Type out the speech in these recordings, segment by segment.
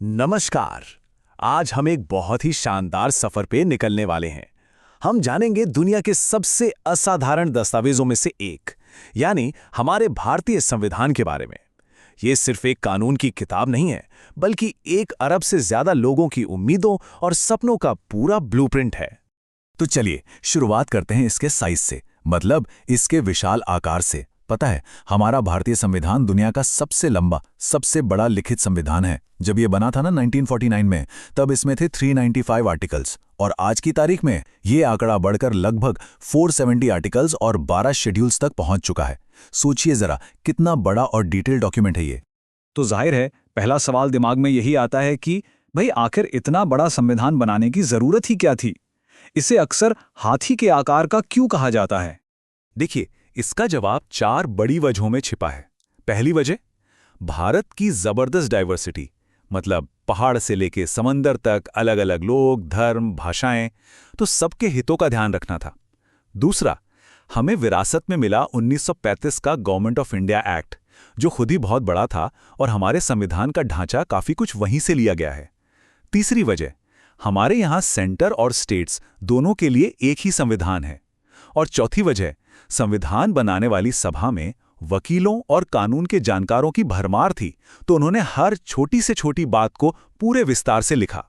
नमस्कार। आज हम एक बहुत ही शानदार सफर पे निकलने वाले हैं। हम जानेंगे दुनिया के सबसे असाधारण दस्तावेजों में से एक, यानी हमारे भारतीय संविधान के बारे में। ये सिर्फ एक कानून की किताब नहीं है, बल्कि 1 अरब से ज्यादा लोगों की उम्मीदों और सपनों का पूरा ब्लूप्रिंट है। तो चलिए शुरुआत करते हैं इसके साइज से, मतलब इसके विशाल आकार से। पता है, हमारा भारतीय संविधान दुनिया का सबसे लंबा, सबसे बड़ा लिखित संविधान है। जब ये बना था ना 1949 में, तब इसमें थे 395 आर्टिकल्स, और आज की तारीख में ये आंकड़ा बढ़कर लगभग 470 आर्टिकल्स और 12 शेड्यूल्स तक पहुंच चुका है। सोचिए जरा, कितना बड़ा और डिटेल डॉक्यूमेंट है ये। तो जाहिर है पहला सवाल दिमाग में यही आता है कि भाई आखिर इतना बड़ा संविधान बनाने की जरूरत ही क्या थी? इसे अक्सर हाथी के आकार का क्यों कहा जाता है? देखिए, इसका जवाब 4 बड़ी वजहों में छिपा है। पहली वजह, भारत की जबरदस्त डाइवर्सिटी, मतलब पहाड़ से लेके समंदर तक अलग अलग लोग, धर्म, भाषाएं, तो सबके हितों का ध्यान रखना था। दूसरा, हमें विरासत में मिला 1935 का गवर्नमेंट ऑफ इंडिया एक्ट, जो खुद ही बहुत बड़ा था और हमारे संविधान का ढांचा काफी कुछ वहीं से लिया गया है। तीसरी वजह, हमारे यहाँ सेंटर और स्टेट्स दोनों के लिए एक ही संविधान है। और चौथी वजह, संविधान बनाने वाली सभा में वकीलों और कानून के जानकारों की भरमार थी, तो उन्होंने हर छोटी से छोटी बात को पूरे विस्तार से लिखा।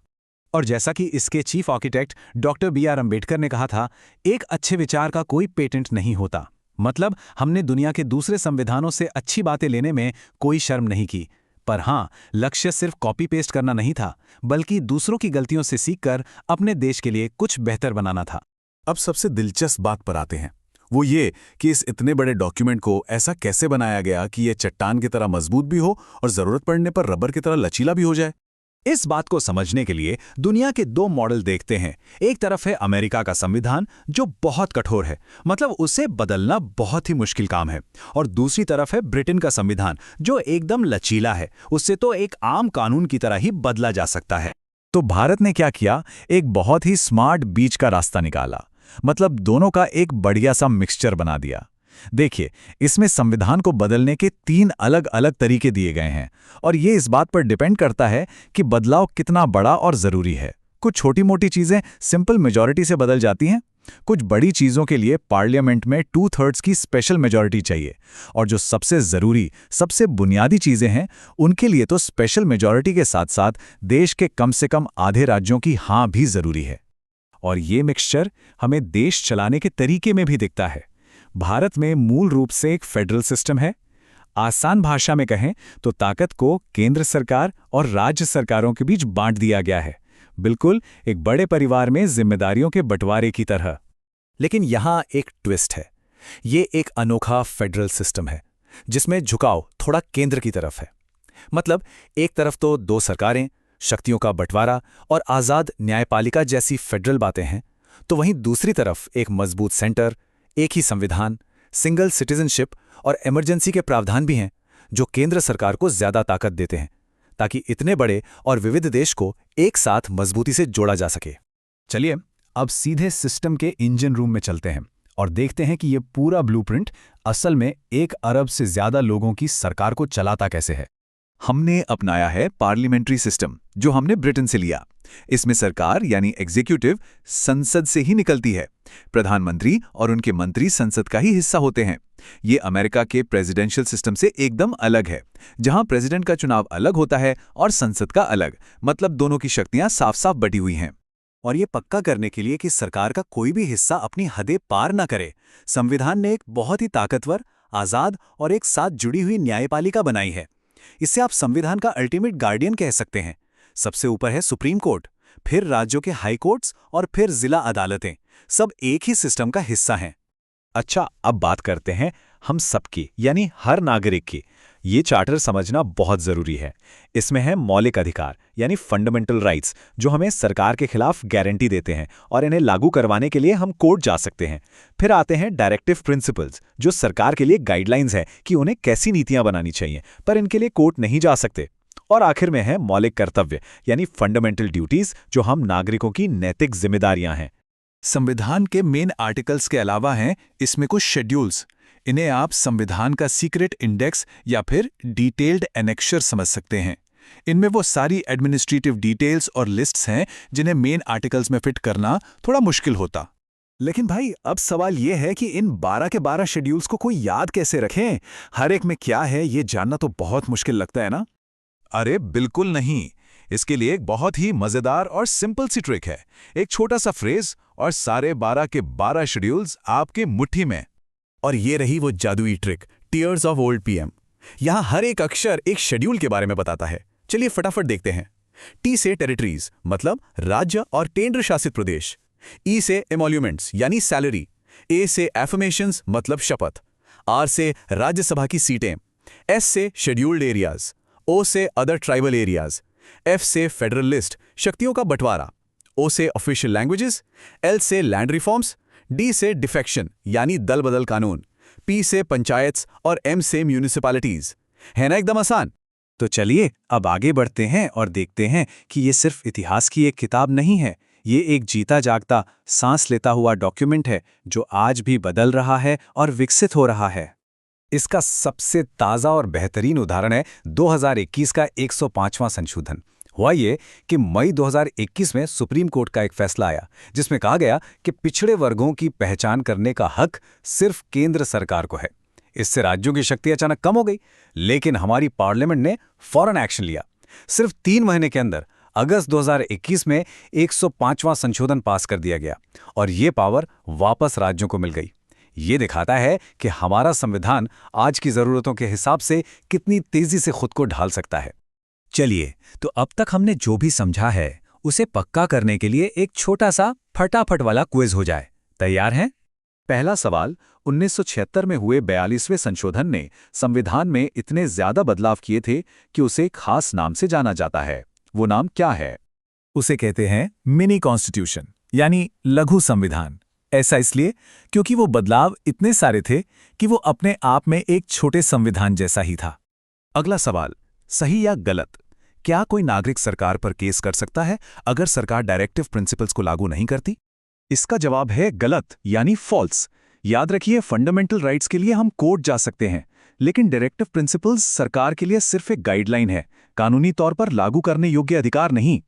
और जैसा कि इसके chief architect doctor B.R. Ambedkar ने कहा था, एक अच्छे विचार का कोई पेटेंट नहीं होता। मतलब हमने दुनिया के दूसरे संविधानों से अच्छी बातें लेने में कोई शर्म नहीं की। पर हाँ, लक्ष्य सिर्फ कॉपी पेस्ट करना नहीं था, बल्कि दूसरों की गलतियों से सीखकर अपने देश के लिए कुछ बेहतर बनाना था। अब सबसे दिलचस्प बात पर आते हैं, वो ये कि इस इतने बड़े डॉक्यूमेंट को ऐसा कैसे बनाया गया कि ये चट्टान की तरह मजबूत भी हो और जरूरत पड़ने पर रबर की तरह लचीला भी हो जाए। इस बात को समझने के लिए दुनिया के 2 मॉडल देखते हैं। एक तरफ है अमेरिका का संविधान, जो बहुत कठोर है, मतलब उसे बदलना बहुत ही मुश्किल काम है। और दूसरी तरफ है ब्रिटेन का संविधान, जो एकदम लचीला है, उससे तो एक आम कानून की तरह ही बदला जा सकता है। तो भारत ने क्या किया? एक बहुत ही स्मार्ट बीच का रास्ता निकाला, मतलब दोनों का एक बढ़िया सा मिक्सचर बना दिया। देखिए, इसमें संविधान को बदलने के 3 अलग अलग तरीके दिए गए हैं, और ये इस बात पर डिपेंड करता है कि बदलाव कितना बड़ा और जरूरी है। कुछ छोटी मोटी चीजें सिंपल मेजॉरिटी से बदल जाती हैं, कुछ बड़ी चीजों के लिए पार्लियामेंट में 2/3 की स्पेशल मेजॉरिटी चाहिए, और जो सबसे जरूरी, सबसे बुनियादी चीजें हैं, उनके लिए तो स्पेशल मेजॉरिटी के साथ साथ देश के कम से कम आधे राज्यों की हाँ भी जरूरी है। और ये मिक्सचर हमें देश चलाने के तरीके में भी दिखता है। भारत में मूल रूप से एक फेडरल सिस्टम है। आसान भाषा में कहें तो ताकत को केंद्र सरकार और राज्य सरकारों के बीच बांट दिया गया है, बिल्कुल एक बड़े परिवार में जिम्मेदारियों के बंटवारे की तरह। लेकिन यहाँ एक ट्विस्ट है। ये एक अनोखा फेडरल सिस्टम है, जिसमें झुकाव थोड़ा केंद्र की तरफ है। मतलब एक तरफ तो 2 सरकारें, शक्तियों का बंटवारा और आज़ाद न्यायपालिका जैसी फेडरल बातें हैं, तो वहीं दूसरी तरफ एक मजबूत सेंटर, एक ही संविधान, सिंगल सिटीजनशिप और इमरजेंसी के प्रावधान भी हैं, जो केंद्र सरकार को ज्यादा ताकत देते हैं, ताकि इतने बड़े और विविध देश को एक साथ मजबूती से जोड़ा जा सके। चलिए अब सीधे सिस्टम के इंजन रूम में चलते हैं और देखते हैं कि ये पूरा ब्लूप्रिंट असल में 1 अरब से ज्यादा लोगों की सरकार को चलाता कैसे है। हमने अपनाया है पार्लियामेंट्री सिस्टम, जो हमने ब्रिटेन से लिया। इसमें सरकार यानी एग्जीक्यूटिव संसद से ही निकलती है। प्रधानमंत्री और उनके मंत्री संसद का ही हिस्सा होते हैं। ये अमेरिका के प्रेसिडेंशियल सिस्टम से एकदम अलग है, जहां प्रेसिडेंट का चुनाव अलग होता है और संसद का अलग, मतलब दोनों की शक्तियां साफ साफ बटी हुई हैं। और ये पक्का करने के लिए कि सरकार का कोई भी हिस्सा अपनी हदें पार न करे, संविधान ने एक बहुत ही ताकतवर, आज़ाद और एक साथ जुड़ी हुई न्यायपालिका बनाई है। इसे आप संविधान का अल्टीमेट गार्डियन कह सकते हैं। सबसे ऊपर है सुप्रीम कोर्ट, फिर राज्यों के हाई कोर्ट्स और फिर जिला अदालतें, सब एक ही सिस्टम का हिस्सा हैं। अच्छा, अब बात करते हैं हम सबकी, यानी हर नागरिक की। ये चार्टर समझना बहुत जरूरी है। इसमें है मौलिक अधिकार यानी फंडामेंटल राइट्स, जो हमें सरकार के खिलाफ गारंटी देते हैं और इन्हें लागू करवाने के लिए हम कोर्ट जा सकते हैं। फिर आते हैं डायरेक्टिव प्रिंसिपल्स, जो सरकार के लिए गाइडलाइंस है कि उन्हें कैसी नीतियां बनानी चाहिए, पर इनके लिए कोर्ट नहीं जा सकते। और आखिर में है मौलिक कर्तव्य यानी फंडामेंटल ड्यूटीज, जो हम नागरिकों की नैतिक जिम्मेदारियां हैं। संविधान के मेन आर्टिकल्स के अलावा हैं इसमें कुछ शेड्यूल्स। इन्हें आप संविधान का सीक्रेट इंडेक्स या फिर डिटेल्ड एनेक्शर समझ सकते हैं। इनमें वो सारी एडमिनिस्ट्रेटिव डिटेल्स और लिस्ट्स हैं जिन्हें मेन आर्टिकल्स में फिट करना थोड़ा मुश्किल होता। लेकिन भाई अब सवाल ये है कि इन 12 के 12 शेड्यूल्स को कोई याद कैसे रखें? हर एक में क्या है ये जानना तो बहुत मुश्किल लगता है ना? अरे बिल्कुल नहीं, इसके लिए एक बहुत ही मजेदार और सिंपल सी ट्रिक है। एक छोटा सा फ्रेज और सारे 12 के 12 शेड्यूल्स आपके मुट्ठी में। और ये रही वो जादुई trick, tears of old PM. यहां हर एक अक्षर एक शेड्यूल के बारे में बताता है। चलिए फटाफट देखते हैं। टी से टेरिटरीज मतलब राज्य और केंद्र शासित प्रदेश। ई से एमोल्यूमेंट्स यानी सैलरी। ए से एफर्मेशंस मतलब शपथ। आर से राज्यसभा की सीटें। एस से शेड्यूल्ड एरियाज। ओ से अदर ट्राइबल एरियाज। एफ से फेडरल लिस्ट शक्तियों का बंटवारा। ओ से ऑफिशियल लैंग्वेजेस। एल से लैंड रिफॉर्म्स। डी से डिफेक्शन यानी दल बदल कानून। पी से पंचायत्स और एम से म्यूनिसिपैलिटीज। है ना एकदम आसान? तो चलिए अब आगे बढ़ते हैं और देखते हैं कि ये सिर्फ इतिहास की एक किताब नहीं है, ये एक जीता जागता, सांस लेता हुआ डॉक्यूमेंट है जो आज भी बदल रहा है और विकसित हो रहा है। इसका सबसे ताज़ा और बेहतरीन उदाहरण है 2021 का 105वां संशोधन। हुआ ये कि मई 2021 में सुप्रीम कोर्ट का एक फैसला आया जिसमें कहा गया कि पिछड़े वर्गों की पहचान करने का हक सिर्फ केंद्र सरकार को है। इससे राज्यों की शक्ति अचानक कम हो गई, लेकिन हमारी पार्लियामेंट ने फौरन एक्शन लिया। सिर्फ 3 महीने के अंदर अगस्त 2021 में 105वां संशोधन पास कर दिया गया और ये पावर वापस राज्यों को मिल गई। ये दिखाता है कि हमारा संविधान आज की जरूरतों के हिसाब से कितनी तेजी से खुद को ढाल सकता है। चलिए, तो अब तक हमने जो भी समझा है उसे पक्का करने के लिए एक छोटा सा फटाफट वाला क्विज हो जाए। तैयार हैं? पहला सवाल, 1976 में हुए 42वें संशोधन ने संविधान में इतने ज्यादा बदलाव किए थे कि उसे एक खास नाम से जाना जाता है। वो नाम क्या है? उसे कहते हैं मिनी कॉन्स्टिट्यूशन यानी लघु संविधान। ऐसा इसलिए क्योंकि वो बदलाव इतने सारे थे कि वो अपने आप में एक छोटे संविधान जैसा ही था। अगला सवाल, सही या गलत, क्या कोई नागरिक सरकार पर केस कर सकता है अगर सरकार डायरेक्टिव प्रिंसिपल्स को लागू नहीं करती? इसका जवाब है गलत यानी फॉल्स। याद रखिए, फंडामेंटल राइट्स के लिए हम कोर्ट जा सकते हैं, लेकिन डायरेक्टिव प्रिंसिपल्स सरकार के लिए सिर्फ एक गाइडलाइन है, कानूनी तौर पर लागू करने योग्य अधिकार नहीं।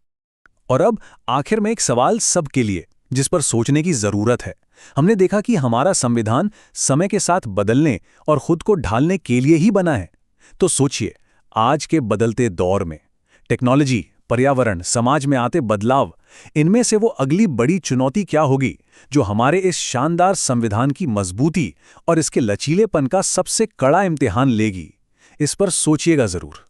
और अब आखिर में एक सवाल सबके लिए जिस पर सोचने की जरूरत है। हमने देखा कि हमारा संविधान समय के साथ बदलने और खुद को ढालने के लिए ही बना है। तो सोचिए, आज के बदलते दौर में टेक्नोलॉजी, पर्यावरण, समाज में आते बदलाव, इनमें से वो अगली बड़ी चुनौती क्या होगी जो हमारे इस शानदार संविधान की मजबूती और इसके लचीलेपन का सबसे कड़ा इम्तिहान लेगी? इस पर सोचिएगा जरूर।